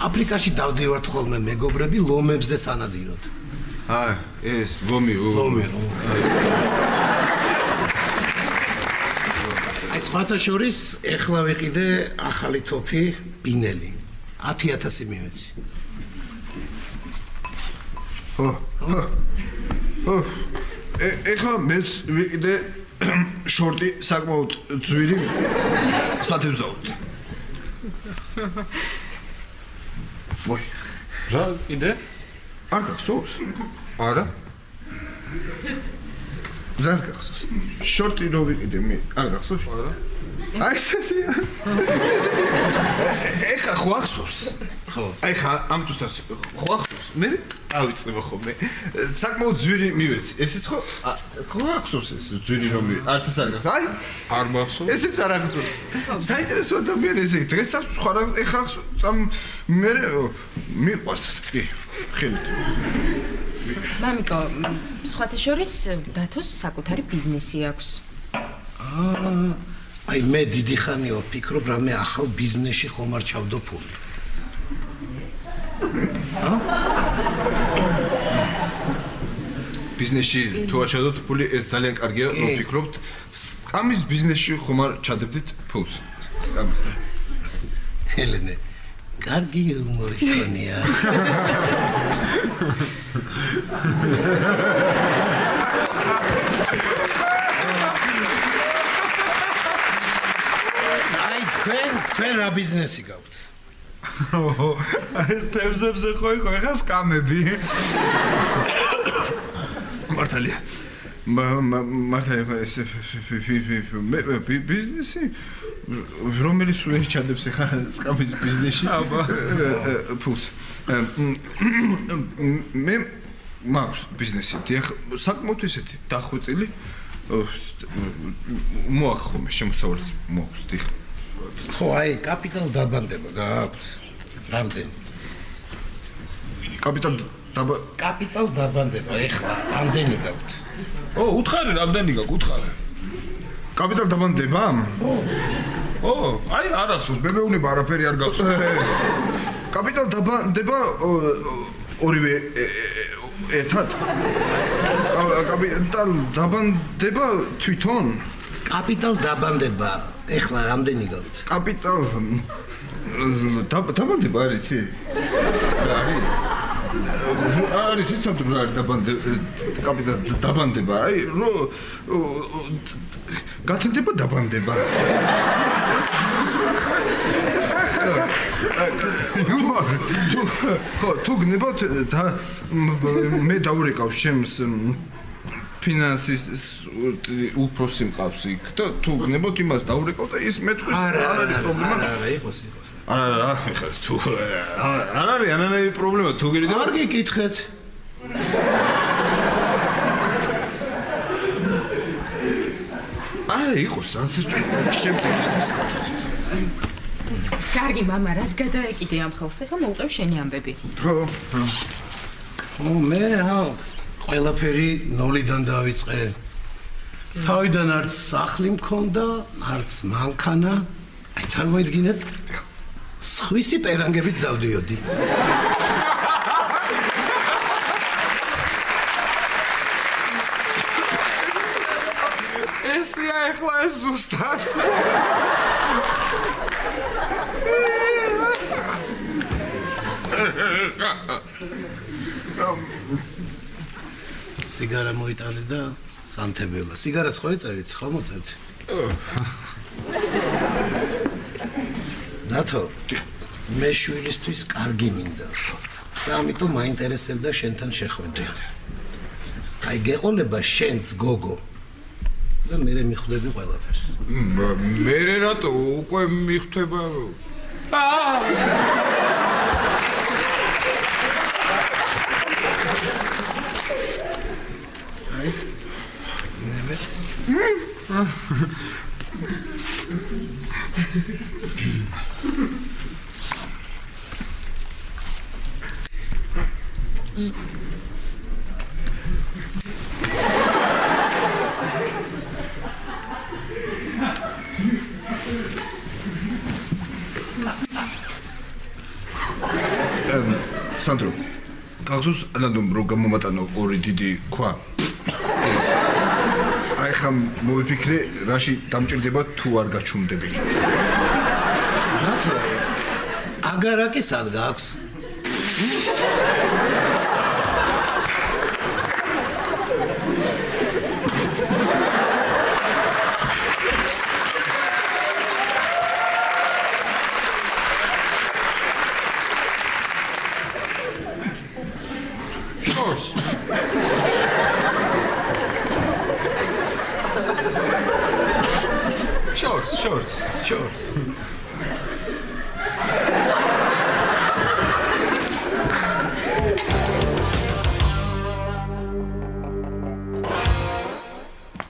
აფრიკაში დავდივართ ხოლმე მეგობრები ლომებზე სანადიროდ. აი, ეს ლომი. აი სხვათა შორის ეხლა ვიყიდე ახალი თოფი ბინელი 10000 მივეცი. ეხლა მეც ვიყიდე შორტი საკმაოდ ძვირი სათევზაოდ. ვაი, რა კიდე? არ გახსოვს? არა. რა გახსოვს? შორტი რო ვიყიდე მე, არ გახსოვს? არა. აი ესეთი. ეხლა ხო ახსოვს? ხო. აი ხა ამ წუთას ხო ახსოვს? მე ავიწყდება ხოლმე. საკმაოდ ძვირი მივეცი. ესეც ხო? ხო ახსოვს ეს ძვირი რომ არც ეს არ გახსოვს? აი, არ მახსოვს. ესეც არ ახსოვს. საინტერესო ადამიანი ესე დღესაც სხვა რა ეხლა ახსოვს. მე მიყვარს კი ხელით. მამიკო, სხვათა შორის დათოს საკუთარი ბიზნესი აქვს. აი მე დიდი ხანია ვფიქრობ რამე ახალ ბიზნესში ხომ არ ჩავდო ფული. ბიზნესში თუ არ ჩადოთ ფული ეს ძალიან კარგია რომ ვფიქრობთ. ამის ბიზნესში ხომ არ ჩადებდით ფულს. ელენე კარგი ჰუმორი ხონია. აი თქვენ რა ბიზნესი გაქვთ? ეს თევზებზე ხო იყო ეხა სკამები. მართალია. მართალია ეს ბიზნესი რომელიც სულ ჩადებს ეხა სკამის ბიზნესში ფულს. მე მაქვს ბიზნესი. დიახ, საკმაოდ ისეთი დახვეწილი მოაქვს ხოლმე შემოსავლიც მოაქვს. დიახ. ხო, აი კაპიტალ დაბანდება გაქვთ. რამდენი? კაპიტალ დაბანდება ეხლა რამდენი გაქვთ? უთხარი რამდენი გაქვს, უთხარი. კაპიტალ დაბანდება? ხო. ო, აი არ ახსოვს, მე მეუბნება არაფერი არ გახსოვს. კაპიტალ დაბანდება ორივე ერთად? კაპიტალ დაბანდება თვითონ? კაპიტალ დაბანდება. ეხლა რამდენი გავთ? კაპიტალ დაბანდება არ იცი? რა არის? არის ისეთი რა კაპიტალ დაბანდება. აი გათენდება დაბანდება. თუ გნებოთ და მე დავრეკავ ჩემს ფინანსის უფროსი მყავს იქ და თუ გნებოთ იმას დავრეკავ და ის მეტყვის არ არის პრობლემა. არა, იყოს. არა, თუ არ არის ანანაირი პრობლემა თუ გირიდო. არ გიკითხეთ. აი, იყოს რასაჭირო შემდეგისთვის გადავიდეთ. კარგი მამა, რას გადაეკიდე ამ ხელს? ეხლა მოუყევ შენი ამბები. ხო. მე ყველაფერი ნოლიდან დავიწყე. თავიდან არც სახლი მქონდა, არც მანქანა. აი წარმოიდგინეთ, სხვისი პერანგებით დავდიოდი. ესია ეხლა ეს ზუსტად. სიგარა მოიტანე და სანთებელა. სიგარას ხო ეწევით? ხო მოწევთ? დათო, მე შვილისთვის კარგი მინდა. და ამიტომ მაინტერესებდა შენთან შეხვედრა. აი გეყოლება შენც გოგო. და მე მიხვდები ყველაფერს. მე რატო უკვე მიხვდება? აი. ნებე. სანდრო, გახსოვს ანადომ რო გამომატანო ორი დიდი ქვა? აი ხამ მოვიფიქრე, რაში დამჭირდება თუ არ გაჩუმდები. დათო, აგარაკი სად გაქვს? Shorts.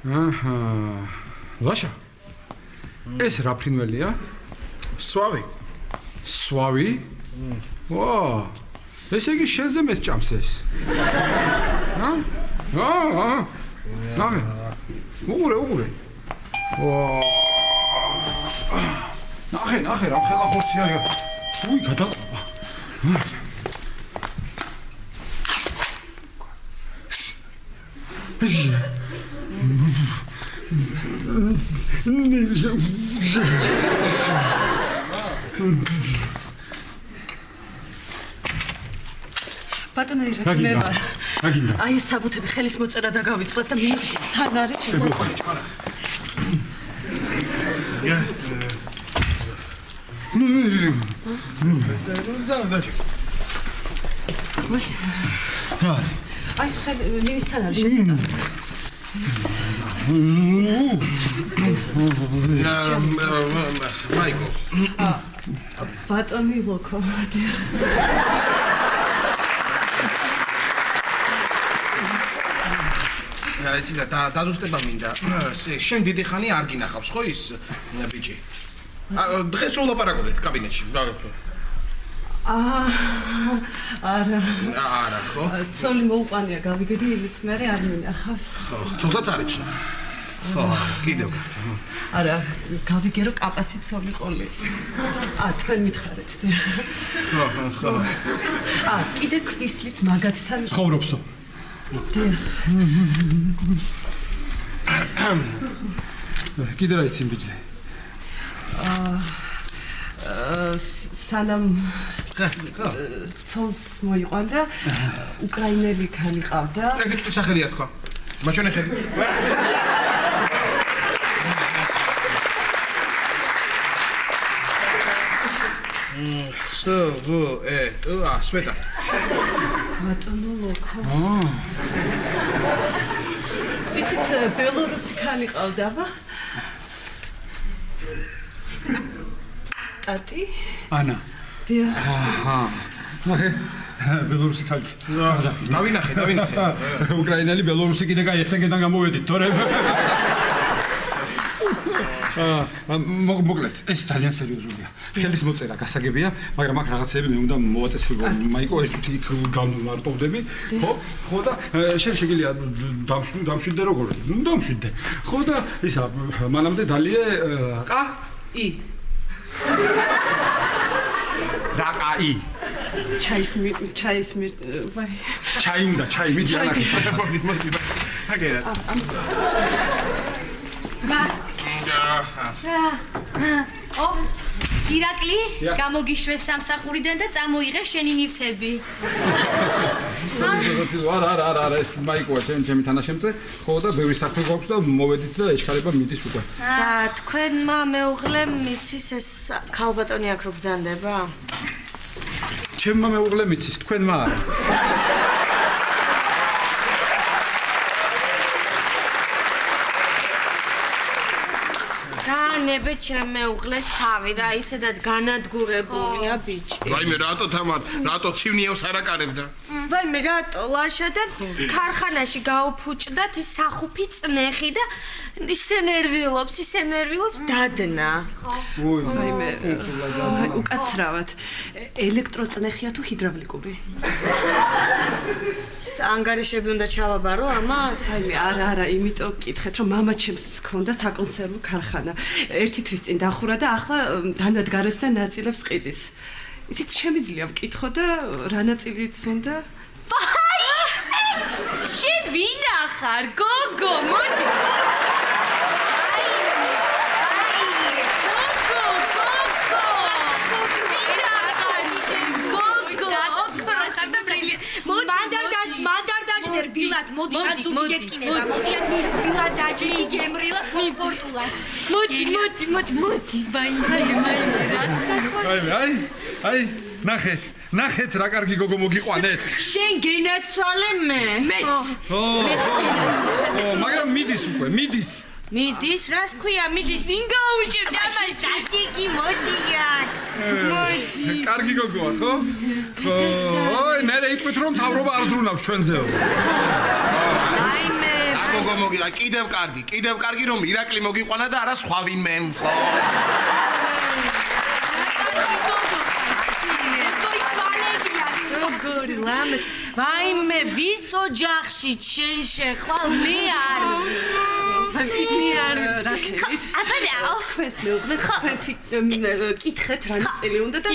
აჰა. ლაშა. ეს რა ფრინველია? სვავი. სვავი? ვა. ესე იგი შენზე მეჭამს ეს. ნახე. უყურე. ვა. ნახე, რა ხელა ხორცია. უი, გადაყვა. ბატონო ირაკ, მე ვარ. აი ეს საბუთები ხელის მოწერა და გავიწყდეთ და მინისტრთან არის შესაძლებელი. აი ხელ მინისტრთან არის. მაიკო. ბატონი ლოკო. იცი და დაზუსტება მინდა. შენ დიდი ხანი არ გინახავს ხო ის ბიჭი? დღეს ვლაპარაკობთ კაბინეტში. არა ხო? ცოლი მოუყვანია გავიგედი იმის მერე არ მინახავს. ხო, ცოლსაც არ იცნობ. ხო, კიდევ. არა, გავიგერო კაპასიც სოლიყოლი. თქვენ მითხარეთ. ხო. კიდე ქვისლიც მაგათთან ცხოვრობსო. კიდე რა იცი ბიჭზე? სანამ ცოლს მოიყვან და უკრაინელი ქალი ყავდა. ეგ თუ სახელი არ თქვა. მაჩვენე ხედი. სვეტა. ბატონო ლოქო. იცით ბელორუსი ქალი ყავდა, აბა? ტატი? ანა. დიახ. ნახე, ბელორუსი ქალიც. დავინახე. უკრაინელი ბელორუსი კიდე კაი ესენგედან გამოვედით, თორე. მოკლედ, ეს ძალიან სერიოზულია. ხელის მოწერა გასაგებია, მაგრამ აქ რაღაცები მე უნდა მოვაწესრიგო. მაიკო, ერთ წუთი იქ განმარტოვდები, ხო და შეგიძლია დამშვიდე როგორ? დამშვიდე. ხო და ისა, მანამდე დალიე ყა? ი. რაყაი. ჩაის ვაი. ჩაი უნდა, ჩაი, მიდი ანახი. მოდი. აგერა. ირაკლი, გამოგიშვეს სამსახურიდან და წამოიღე შენი ნივთები. არა, ეს მაიკოა ჩემი თანაშემწე. ხო და ბევრი საქმე გვაქვს და მოვედით და ეჩქარება მიდის უკვე. და თქვენმა მეუღლემ მიცის ეს ქალბატონი აქ რო ბრძანდება? ჩემმა მეუღლემ მიცის, თქვენმა არა. განებე ჩემ მეუღლეს თავი რა, ისედაც განადგურებულია ბიჭი. ვაიმე, რატო თამარ, რატო ცივნიავს არ აკარებდა? ვაიმე, რატო ლაშა და ქარხანაში გაუფუჭდათ ის სახუფი წნეხი და ისე ნერვიულობს დადნა. ვაიმე, უკაცრავად. ელექტროწნეხია თუ ჰიდრავლიკური? ანგარიშები უნდა ჩავაბარო ამას? ვაიმე, არა, იმიტომ გკითხეთ, რომ მამა ჩემს ჰქონდა საკონსერვო ქარხანა. ერთი თვის წინ დახურა და ახლა დანადგარებს და ნაწილებს ყიდის. იცით, შემიძლია ვკითხო და რა ნაწილიც უნდა? შენ ვინ ახარ, გოგო, მოდი. ბილად მოდი გასული გეტკინება მოდიათ ბილად დაჭრი გემრილა მიფორტულად მოდი მაი რასაკვირველია აი ნახეთ რა კარგი გოგო მოგიყვანეთ შენ გენაცვალე მეც მაგრამ მიდის უკვე მიდის რას ქვია მიდის ვინ გაუშვებს ამას დაჭიკი მოდიათ კარგი გოგოა ხო ნერე იტყვით რომ თავრობა არ ზრუნავს ჩვენზეო გოგო მოგიყვანა კიდევ კარგი რომ ირაკლი მოგიყვანა და არა სხვა ვინმე ხო როგორი ლამე ვაიმე ვის ოჯახში შენ შეხვალ მე არ იცი არ რაკეთით აბარაო თქვენს მეუღლე თქვენ კითხეთ რა ნაწილი უნდა და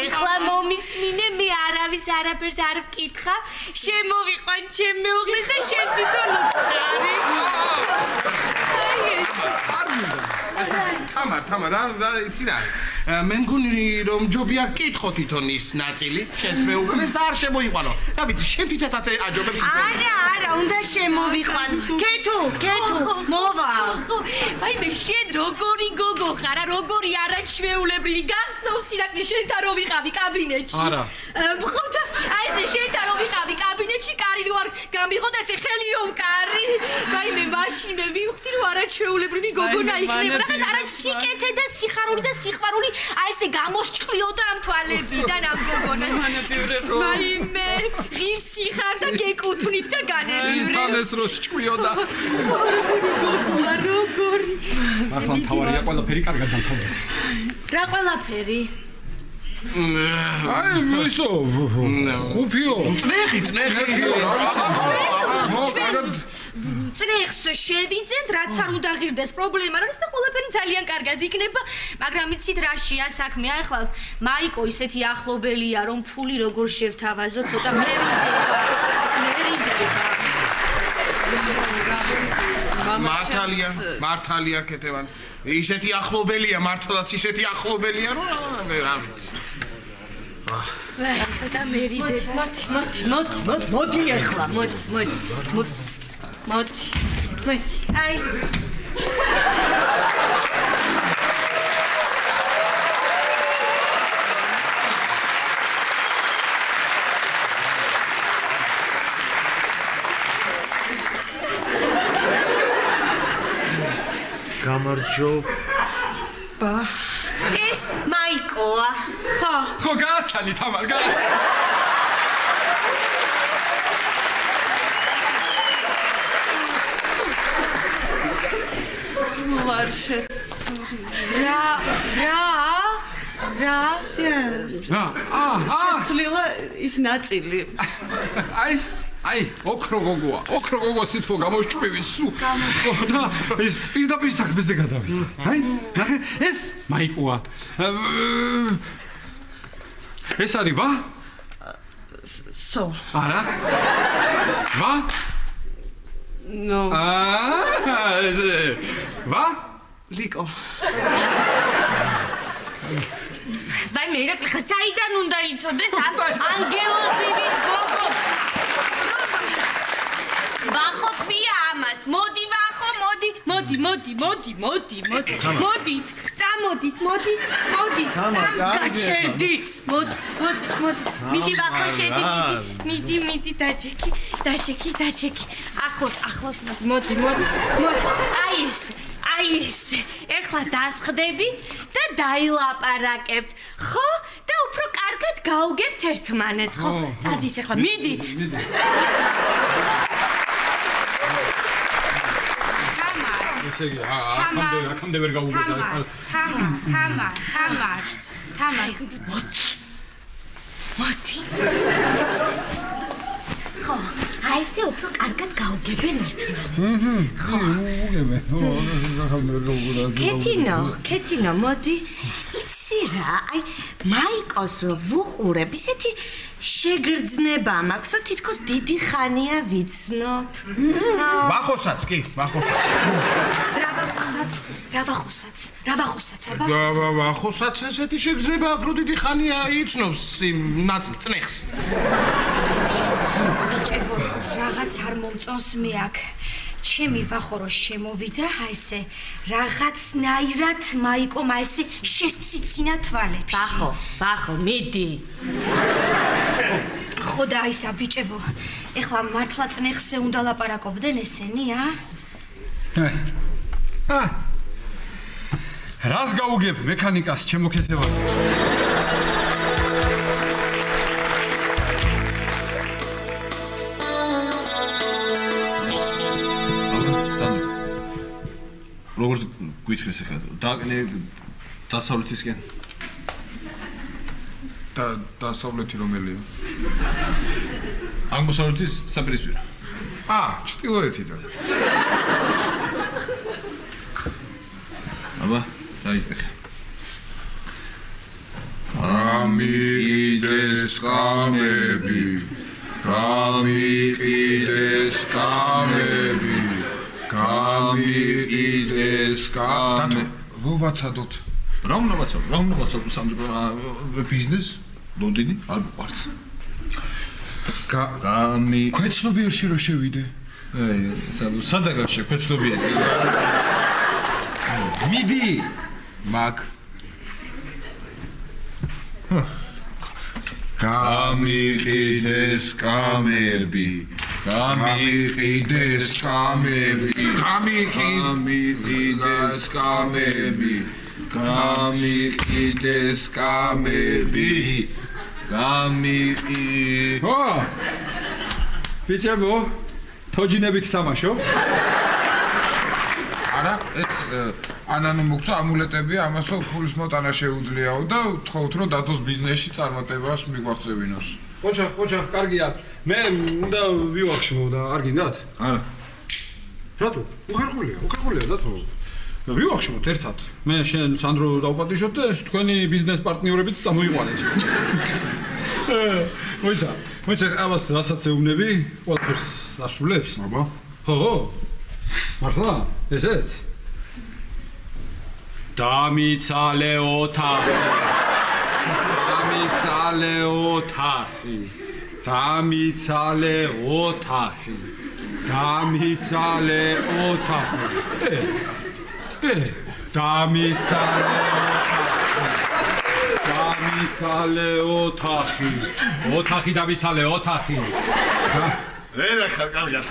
ეხლა მომისმინე მე არავის არაფერს არ ვკითხა შემოვიყვან ჩემ მეუღლეს და შენ თვითონ უთხარი თამარ რა იცი რა მე მგონი რომ ჯობია კითხო თვითონ ის ნაწილი შენს მეუღლეს და არ შემოიყვანო რა ვიცი შენ თვითონაც აჯობებს არა უნდა შემოვიყვან კეთუ მოვალ ვაიმე შენ როგორი გოგო ხარ როგორი არაჩვეულებრივი გახსოვს ირაკლი შენთან რო ვიყავი კაბინეტში არა ხო და აი ესე შენთან რო ვიყავი კაბინეტში კარი რო არ გამიღო და ესე ხელი რომ კარი ვაიმე მაშინ მე ვივხვდი რომ არაჩვეულებრივი გოგონა იქნება რაღაც არაც სიკეთე და სიხარული და სიყვარული აი ესე გამოსჭყვიოდა ამ თვალებიდან ამ გოგონას ვაიმე ღირსი ხარ და გეკუთვნით და განერვივრე თანეს რო ჭყვიოდა როგორი ახლა თავარია ყველაფერი კარგად დამთავრდეს რა ყველაფერი აი ისო ხუფიო წნეხი წნეხს შევიძენთ, რაც არ უნდა ღირდეს პრობლემა არ არის და ყველაფერი ძალიან კარგად იქნება, მაგრამ იცით რაშია საქმე? ახლა მაიკო ისეთი ახლობელია, რომ ფული როგორ შევთავაზო, ცოტა მერინდება. ეს მერინდება. მართალია კეთევან. ისეთი ახლობელია, მართლაც ისეთი ახლობელია, რომ რა ვიცი. ცოტა მერინდება. მოდი ახლა, მოდი. აი. გამარჯობა. ეს მაიკოა. ხო გააცანი თამარ გააცანი ვარშეცური რა შეცვლილა ის ნაწილი აი ოქრო გოგოა სიტყვა გამოშჭვივის სულ და ის პირდაპირ საქმეზე გადავიდა აი ნახე ეს მაიკოა ეს არის ვა სო არა ვა ნო ვა ლიკო ვაი მე რა საიდან უნდა იცოდეს ანგელოზივით გოგო ვახო ქვია ამას მოდი ვახო მოდით წამოდით გაჩერდი მოდი მიდი ვახო შედი მიდი დაჩეკი ახლოს მოდი აი ეს ეხლა დასხდებით და დაილაპარაკებთ ხო და უფრო კარგად გავუგებთ ერთმანეთს ხო წადით ეხლა მიდით აკამდე ვერ გავუგებდა თამარ მოდი ხო აი ესე უფრო კარგად გავუგებენ ერთმანეთს ხო კეთინო მოდი იცი რა აი მაიკოს რო ვუყურებ ისეთი შეგრძნება მაქვს რომ თითქოს დიდი ხანია ვიცნობ ვახოსაც აბა ვახოსაც ესეთი შეგრძნება აქვს რომ დიდი ხანია იცნობს იმ ნაწილ წნეხს ბიჭებო რაღაც არ მომწონს მე აქ ჩემი ვახო რო შემოვიდა აი ესე რაღაცნაირად მაიკომ აი ესე შესციცინა თვალებში ვახო მიდი ხო და აი სა ბიჭებო ეხლა მართლა წნეხზე უნდა ლაპარაკობდნენ ესენი რას გაუგებ მექანიკას ჩემო კეთევანი როგორც გვითხრეს ახლა დააკნე დასავლეთისკენ და დასავლეთი რომელია? აღმოსავლეთის საპირისპირო. ჩრდილოეთიდან. აბა, დაიწყე. გამიყიდეს კამები, გამიყიდეს კამები. გამიყიდეს კამები. რო ვაცადოთ? რა უნდა ვაცადოთ? სამდრო ბიზნეს? ლონდონი? არ მიყვარს. ქვეცნობიერში რო შევიდე. სადაგაშე ქვეცნობიერი. მიდი. მაგ. გამიყიდეს კამები. გამიყიდეს კამები. გამიყიდეს კამები. გამიყიდეს კამები. ბიჭებო, თოჯინებით თამაშო. არა, ეს ანანუ მოგწვა ამულეტები, ამასო ფულის მოტანა შეუძლიაო და ვთხოვთ რომ დათოს ბიზნესში წარმატებას მიგვაღწევინოს. ოჩახ, კარგია. მე უნდა ვივახშმო და არ გინდათ? არა. რატო? უხერხულია დათო. ვივახშმოთ ერთად. მე შენ სანდრო დავპატიჟოთ და ეს თქვენი ბიზნეს პარტნიორებიც წამოიყვანეთ. მოიცა, ამას რასაც ეუბნები, ყველაფერს ასრულებს? აბა. ხო. მართლა? ესეც? დამიცალე ოთახი. ელახა კარგად.